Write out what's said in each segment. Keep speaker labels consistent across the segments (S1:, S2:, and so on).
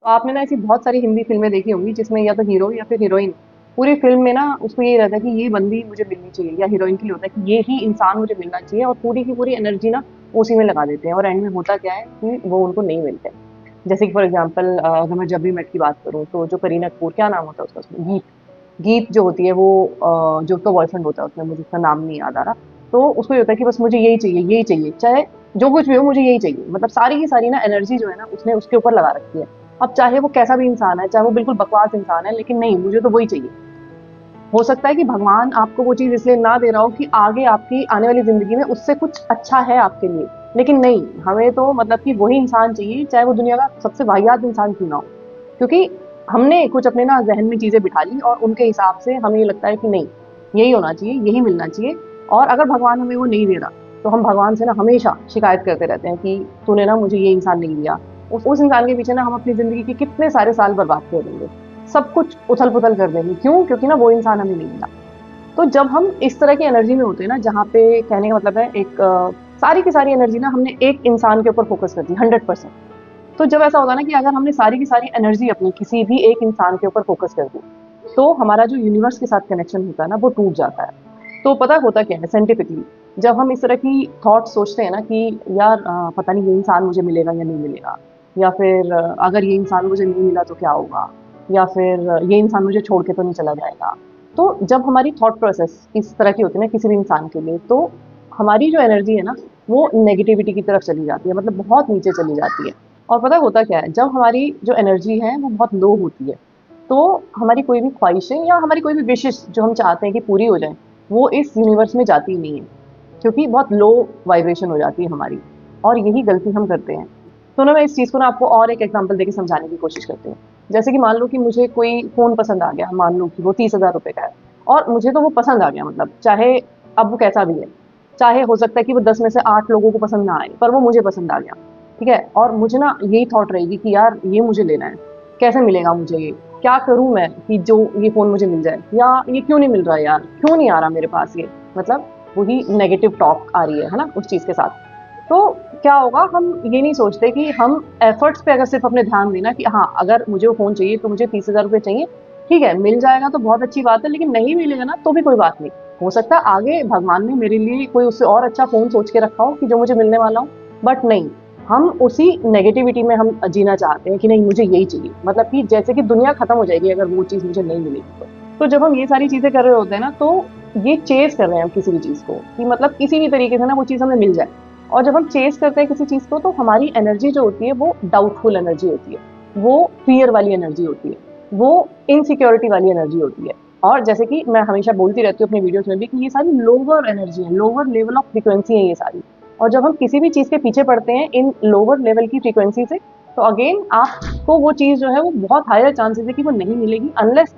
S1: आपने ना ऐसी बहुत सारी हिंदी फ़िल्में देखी होंगी जिसमें या तो हीरो या फिर हीरोइन, पूरी फ़िल्म में ना उसको ये रहता है कि ये बंदी मुझे मिलनी चाहिए, या हीरोइन के लिए होता है कि ये ही इंसान मुझे मिलना चाहिए, और पूरी की पूरी एनर्जी ना उसी में लगा देते हैं, और एंड में होता क्या है कि वो उनको नहीं मिलते। जैसे कि फॉर एग्ज़ाम्पल अगर मैं जब वी मेट की बात करूँ, तो जो करीना कपूर, क्या नाम होता है उसका उसमें? गीत। गीत जो होती है वो जो उसका बॉयफ्रेंड होता है उसमें, मुझे उसका नाम नहीं याद आ रहा। तो उसको ये होता है कि बस मुझे यही चाहिए, चाहे जो कुछ भी हो मुझे यही चाहिए। मतलब सारी की सारी ना एनर्जी जो है ना उसने उसके ऊपर लगा रखी है। अब चाहे वो कैसा भी इंसान है, चाहे वो बिल्कुल बकवास इंसान है, लेकिन नहीं, मुझे तो वही चाहिए। हो सकता है कि भगवान आपको वो चीज़ इसलिए ना दे रहा हो कि आगे आपकी आने वाली ज़िंदगी में उससे कुछ अच्छा है आपके लिए। लेकिन नहीं, हमें तो मतलब कि वही इंसान चाहिए, चाहे वो दुनिया का सबसे वाहियात इंसान क्यों ना हो। क्योंकि हमने कुछ अपने ना ज़हन में चीज़ें बिठा ली, और उनके हिसाब से हमें ये लगता है कि नहीं, यही होना चाहिए, यही मिलना चाहिए। और अगर भगवान हमें वो नहीं दे रहा, तो हम भगवान से ना हमेशा शिकायत करते रहते हैं कि तूने ना मुझे ये इंसान नहीं दिया। उस इंसान के पीछे ना हम अपनी ज़िंदगी के कितने सारे साल बर्बाद कर देंगे। सब कुछ उथल-पुथल कर देंगे। क्यों? क्योंकि ना वो इंसान हमें नहीं मिला। तो जब हम इस तरह की एनर्जी में होते हैं ना, जहाँ पे कहने का मतलब है एक सारी की सारी एनर्जी ना हमने एक इंसान के ऊपर फ़ोकस कर दी 100%। तो जब ऐसा होता है ना कि अगर हमने सारी की सारी एनर्जी अपनी किसी भी एक इंसान के ऊपर फ़ोकस कर दी, तो हमारा जो यूनिवर्स के साथ कनेक्शन होता है ना, वो टूट जाता है। तो पता है होता क्या है साइंटिफिकली, जब हम इस तरह की थॉट्स सोचते हैं ना कि यार पता नहीं ये इंसान मुझे मिलेगा या नहीं मिलेगा, या फिर अगर ये इंसान मुझे नहीं मिला तो क्या होगा, या फिर ये इंसान मुझे छोड़ के तो नहीं चला जाएगा। तो जब हमारी थॉट प्रोसेस इस तरह की होती है ना किसी भी इंसान के लिए, तो हमारी जो एनर्जी है ना, वो नेगेटिविटी की तरफ चली जाती है, मतलब बहुत नीचे चली जाती है। और पता है होता क्या है, जब हमारी जो एनर्जी है वो बहुत लो होती है, तो हमारी कोई भी ख्वाहिशें या हमारी कोई भी विशेष जो हम चाहते हैं कि पूरी हो जाए, वो इस यूनिवर्स में जाती ही नहीं है, क्योंकि बहुत लो वाइब्रेशन हो जाती है हमारी। और यही गलती हम करते हैं। तो ना मैं इस चीज़ को ना आपको और एक एग्जांपल देके समझाने की कोशिश करती हूँ। जैसे कि मान लो कि मुझे कोई फ़ोन पसंद आ गया, मान लो कि वो 30,000 रुपए का है, और मुझे तो वो पसंद आ गया, मतलब चाहे अब वो कैसा भी है। चाहे हो सकता है कि वो 10 में से 8 लोगों को पसंद ना आए, पर वो मुझे पसंद आ गया। ठीक है? और मुझे ना यही थॉट रहेगी कि यार ये मुझे लेना है। कैसे मिलेगा मुझे ये? क्या करूँ मैं कि जो ये फ़ोन मुझे मिल जाए? या ये क्यों नहीं मिल रहा है यार? क्यों नहीं आ रहा मेरे पास ये? मतलब वही नेगेटिव टॉक आ रही है ना? उस चीज़ के साथ। तो क्या होगा, हम ये नहीं सोचते कि हम एफर्ट्स पे अगर सिर्फ अपने ध्यान देना कि हाँ, अगर मुझे वो फ़ोन चाहिए तो मुझे 30,000 रुपए चाहिए, ठीक है, मिल जाएगा तो बहुत अच्छी बात है, लेकिन नहीं मिलेगा ना तो भी कोई बात नहीं। हो सकता है आगे भगवान ने मेरे लिए कोई उससे और अच्छा फ़ोन सोच के रखा हो कि जो मुझे मिलने वाला हो, बट नहीं, हम उसी नेगेटिविटी में हम जीना चाहते हैं कि नहीं मुझे यही चाहिए। मतलब कि जैसे कि दुनिया खत्म हो जाएगी अगर वो चीज़ मुझे नहीं मिलेगी तो। तो जब हम ये सारी चीज़ें कर रहे होते हैं ना, तो ये चेज़ कर रहे हैं हम किसी भी चीज़ को, कि मतलब किसी भी तरीके से ना वो चीज़ हमें मिल जाए। और जब हम चेज़ करते हैं किसी चीज़ को, तो हमारी एनर्जी जो होती है वो डाउटफुल एनर्जी होती है, वो फ़ियर वाली एनर्जी होती है, वो इनसिक्योरिटी वाली एनर्जी होती है। और जैसे कि मैं हमेशा बोलती रहती हूँ अपनी वीडियोज़ में भी कि ये सारी लोअर एनर्जी है, लोअर लेवल ऑफ फ्रीक्वेंसी है ये सारी। और जब हम किसी भी चीज़ के पीछे पड़ते हैं इन लोअर लेवल की फ्रीक्वेंसी से, तो अगेन आपको वो चीज़ जो है वो बहुत हायर चांसेस है कि वो नहीं मिलेगी, अनलेस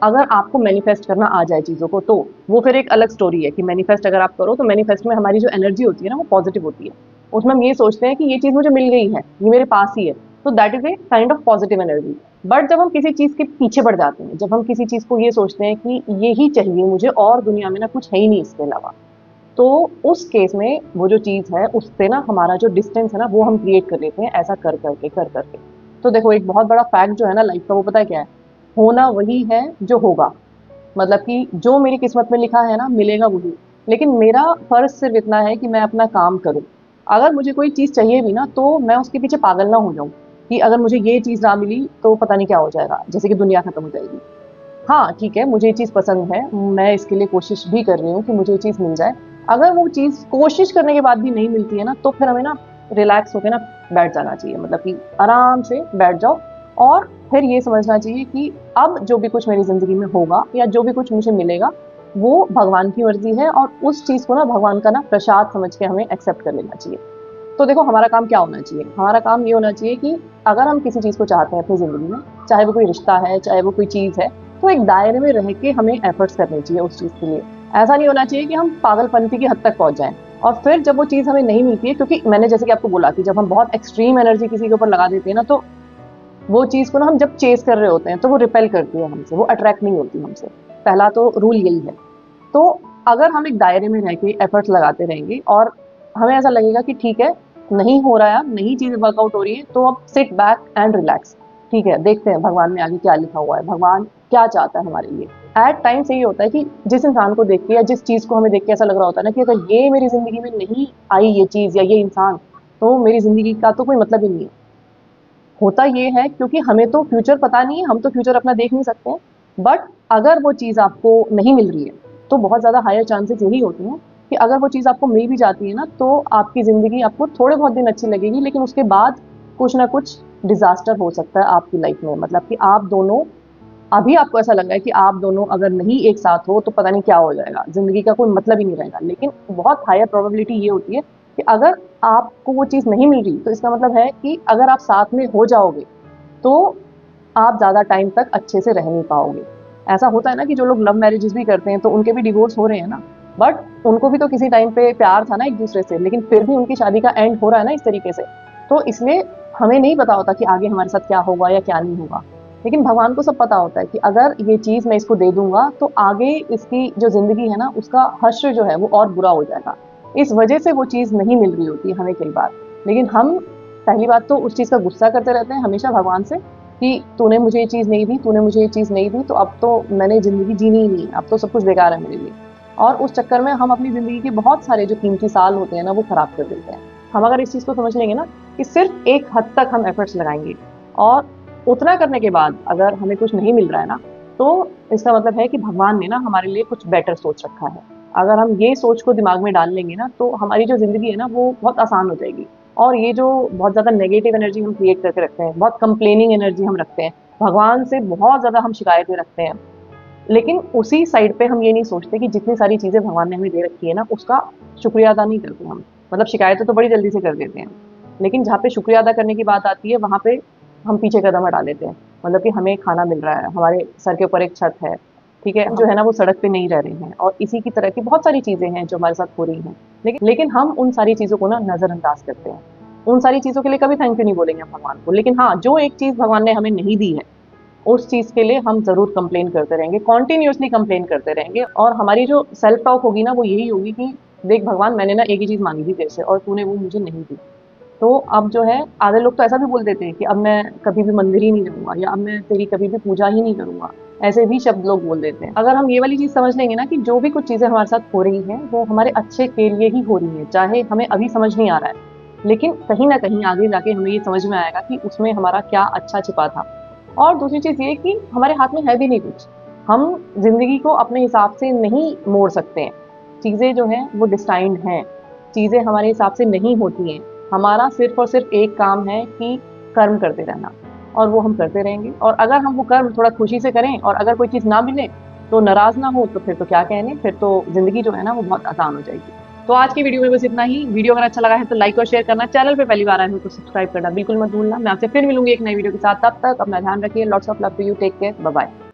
S1: अगर आपको मैनिफेस्ट करना आ जाए चीज़ों को, तो वो फिर एक अलग स्टोरी है कि मैनिफेस्ट अगर आप करो, तो मैनिफेस्ट में हमारी जो एनर्जी होती है ना वो पॉजिटिव होती है। उसमें हम ये सोचते हैं कि ये चीज़ मुझे मिल गई है, ये मेरे पास ही है, तो that is a kind of positive energy. But जब हम किसी चीज़ के पीछे पड़ जाते हैं, जब हम किसी चीज़ को ये सोचते हैं कि ये ही चाहिए मुझे और दुनिया में ना कुछ है ही नहीं इसके अलावा, तो उस केस में वो जो चीज़ है उससे ना हमारा जो डिस्टेंस है ना वो हम क्रिएट कर लेते हैं, ऐसा कर करके। तो देखो, एक बहुत बड़ा फैक्ट जो है ना लाइफ का, वो पता है क्या है? होना वही है जो होगा। मतलब कि जो मेरी किस्मत में लिखा है ना मिलेगा वही। लेकिन मेरा फ़र्ज़ सिर्फ़ इतना है कि मैं अपना काम करूँ। अगर मुझे कोई चीज़ चाहिए भी ना, तो मैं उसके पीछे पागल ना हो जाऊँ कि अगर मुझे ये चीज़ ना मिली तो पता नहीं क्या हो जाएगा, जैसे कि दुनिया खत्म हो जाएगी। हाँ, ठीक है, मुझे ये चीज़ पसंद है, मैं इसके लिए कोशिश भी कर रही हूँ कि मुझे ये चीज़ मिल जाए। अगर वो चीज़ कोशिश करने के बाद भी नहीं मिलती है ना, तो फिर हमें ना रिलैक्स होके ना बैठ जाना चाहिए, मतलब कि आराम से बैठ जाओ, और फिर ये समझना चाहिए कि अब जो भी कुछ मेरी ज़िंदगी में होगा या जो भी कुछ मुझे मिलेगा, वो भगवान की मर्ज़ी है, और उस चीज़ को ना भगवान का ना प्रसाद समझ के हमें एक्सेप्ट कर लेना चाहिए। तो देखो, हमारा काम क्या होना चाहिए? हमारा काम ये होना चाहिए कि अगर हम किसी चीज़ को चाहते हैं अपनी ज़िंदगी में, चाहे वो कोई रिश्ता है, चाहे वो कोई चीज़ है, तो एक दायरे में रह के हमें एफ़र्ट्स करने चाहिए उस चीज़ के लिए। ऐसा नहीं होना चाहिए कि हम पागलपंती की हद तक पहुँच जाएँ, और फिर जब वो चीज़ हमें नहीं मिलती है, क्योंकि मैंने जैसे कि आपको बोला कि जब हम बहुत एक्सट्रीम एनर्जी किसी के ऊपर लगा देते हैं ना, तो वो चीज़ को ना हम जब चेज़ कर रहे होते हैं, तो वो रिपेल करती है हमसे, वो अट्रैक्ट नहीं होती हमसे। पहला तो रूल यही है। तो अगर हम एक दायरे में रह के एफर्ट्स लगाते रहेंगे, और हमें ऐसा लगेगा कि ठीक है, नहीं हो रहा है, अब नहीं चीज़ें वर्कआउट हो रही है, तो अब सिट बैक एंड रिलैक्स। ठीक है, देखते हैं भगवान में आगे क्या लिखा हुआ है, भगवान क्या चाहता है हमारे लिए। एट टाइम्स यही होता है कि जिस इंसान को देख के या जिस चीज़ को हमें देख के ऐसा लग रहा होता है ना कि अगर ये मेरी ज़िंदगी में नहीं आई ये चीज़ या ये इंसान, तो मेरी ज़िंदगी का तो कोई मतलब ही नहीं है। होता ये है क्योंकि हमें तो फ्यूचर पता नहीं है, हम तो फ्यूचर अपना देख नहीं सकते हैं। बट अगर वो चीज़ आपको नहीं मिल रही है, तो बहुत ज़्यादा हायर चांसेस यही होते हैं कि अगर वो चीज़ आपको मिल भी जाती है ना, तो आपकी ज़िंदगी आपको थोड़े बहुत दिन अच्छी लगेगी, लेकिन उसके बाद कुछ ना कुछ डिज़ास्टर हो सकता है आपकी लाइफ में। मतलब कि आप दोनों अभी आपको ऐसा लग रहा है कि आप दोनों अगर नहीं एक साथ हो तो पता नहीं क्या हो जाएगा, ज़िंदगी का कोई मतलब ही नहीं रहेगा। लेकिन बहुत हायर प्रोबेबिलिटी ये होती है कि अगर आपको वो चीज़ नहीं मिल रही, तो इसका मतलब है कि अगर आप साथ में हो जाओगे, तो आप ज़्यादा टाइम तक अच्छे से रह नहीं पाओगे। ऐसा होता है ना कि जो लोग लव मैरिजेज़ भी करते हैं, तो उनके भी डिवोर्स हो रहे हैं ना, बट उनको भी तो किसी टाइम पे प्यार था ना एक-दूसरे से, लेकिन फिर भी उनकी शादी का एंड हो रहा है ना इस तरीके से। तो इसलिए हमें नहीं पता होता कि आगे हमारे साथ क्या होगा या क्या नहीं होगा। लेकिन भगवान को सब पता होता है कि अगर ये चीज़ मैं इसको दे दूँगा, तो आगे इसकी जो ज़िंदगी है ना, उसका हश्र जो है वो और बुरा हो जाएगा। इस वजह से वो चीज़ नहीं मिल रही होती है हमें कई बार। लेकिन हम पहली बात तो उस चीज़ का गुस्सा करते रहते हैं हमेशा भगवान से कि तूने मुझे ये चीज़ नहीं दी, तूने मुझे ये चीज़ नहीं दी, तो अब तो मैंने ज़िंदगी जीनी ही नहीं है, अब तो सब कुछ बेकार है मेरे लिए। और उस चक्कर में हम अपनी ज़िंदगी के बहुत सारे जो कीमती साल होते हैं ना, वो खराब कर देते हैं। हम अगर इस चीज़ को समझ लेंगे ना कि सिर्फ़ एक हद तक हम एफ़र्ट्स लगाएँगे और उतना करने के बाद अगर हमें कुछ नहीं मिल रहा है ना, तो इसका मतलब है कि भगवान ने ना हमारे लिए कुछ बेटर सोच रखा है। अगर हम ये सोच को दिमाग में डाल लेंगे ना, तो हमारी जो ज़िंदगी है ना, वो बहुत आसान हो जाएगी। और ये जो बहुत ज़्यादा नेगेटिव एनर्जी हम क्रिएट करके रखते हैं, बहुत कंप्लेनिंग एनर्जी हम रखते हैं, भगवान से बहुत ज़्यादा हम शिकायतें रखते हैं, लेकिन उसी साइड पे हम ये नहीं सोचते कि जितनी सारी चीज़ें भगवान ने हमें दे रखी है ना, उसका शुक्रिया अदा नहीं करते हम। मतलब शिकायतें तो बड़ी जल्दी से कर देते हैं, लेकिन जहाँ पे शुक्रिया अदा करने की बात आती है, वहाँ पे हम पीछे कदम हटा लेते हैं। मतलब कि हमें खाना मिल रहा है, हमारे सर के ऊपर एक छत है, ठीक है? हम जो है ना वो सड़क पे नहीं रह रहे हैं और इसी की तरह की बहुत सारी चीज़ें हैं जो हमारे साथ हो रही हैं। लेकिन हम उन सारी चीज़ों को ना नज़रअंदाज करते हैं। उन सारी चीज़ों के लिए कभी थैंक यू नहीं बोलेंगे हम भगवान को। लेकिन हाँ, जो एक चीज़ भगवान ने हमें नहीं दी है, उस चीज़ के लिए हम ज़रूर कंप्लेन करते रहेंगे, कॉन्टिन्यूअसली कंप्लेन करते रहेंगे और हमारी जो सेल्फ टॉक होगी ना वो यही होगी कि देख भगवान मैंने ना एक ही चीज़ माँगी थी तेरे से और तूने वो मुझे नहीं दी। तो अब जो है आधे लोग तो ऐसा भी बोल देते हैं कि अब मैं कभी भी मंदिर ही नहीं जाऊँगा या अब मैं तेरी कभी भी पूजा ही नहीं करूँगा। ऐसे भी शब्द लोग बोल देते हैं। अगर हम ये वाली चीज़ समझ लेंगे ना कि जो भी कुछ चीज़ें हमारे साथ हो रही हैं, वो हमारे अच्छे के लिए ही हो रही हैं, चाहे हमें अभी समझ नहीं आ रहा है। लेकिन कहीं न कहीं आगे जाके हमें ये समझ में आएगा कि उसमें हमारा क्या अच्छा छिपा था। और दूसरी चीज़ ये कि हमारे हाथ में है भी नहीं कुछ। हम ज़िंदगी को अपने हिसाब से नहीं मोड़ सकते हैं। चीज़ें जो हैं वो डिस्टाइन्ड हैं। चीज़ें हमारे हिसाब से नहीं होती हैं। हमारा सिर्फ़ और सिर्फ़ एक काम है कि कर्म करते रहना और वो हम करते रहेंगे और अगर हम वो कर्म थोड़ा खुशी से करें और अगर कोई चीज़ ना मिले, तो नाराज़ ना हो तो फिर तो क्या कहने, फिर तो ज़िंदगी जो है ना वो बहुत आसान हो जाएगी। तो आज की वीडियो में बस इतना ही। वीडियो अगर अच्छा लगा है तो लाइक और शेयर करना, चैनल पे पहली बार आए हो तो सब्सक्राइब करना बिल्कुल मत भूलना। मैं आपसे फिर मिलूँगी एक नई वीडियो के साथ, तब तक अपना ध्यान रखिए। Lots of love to you, take care, bye bye.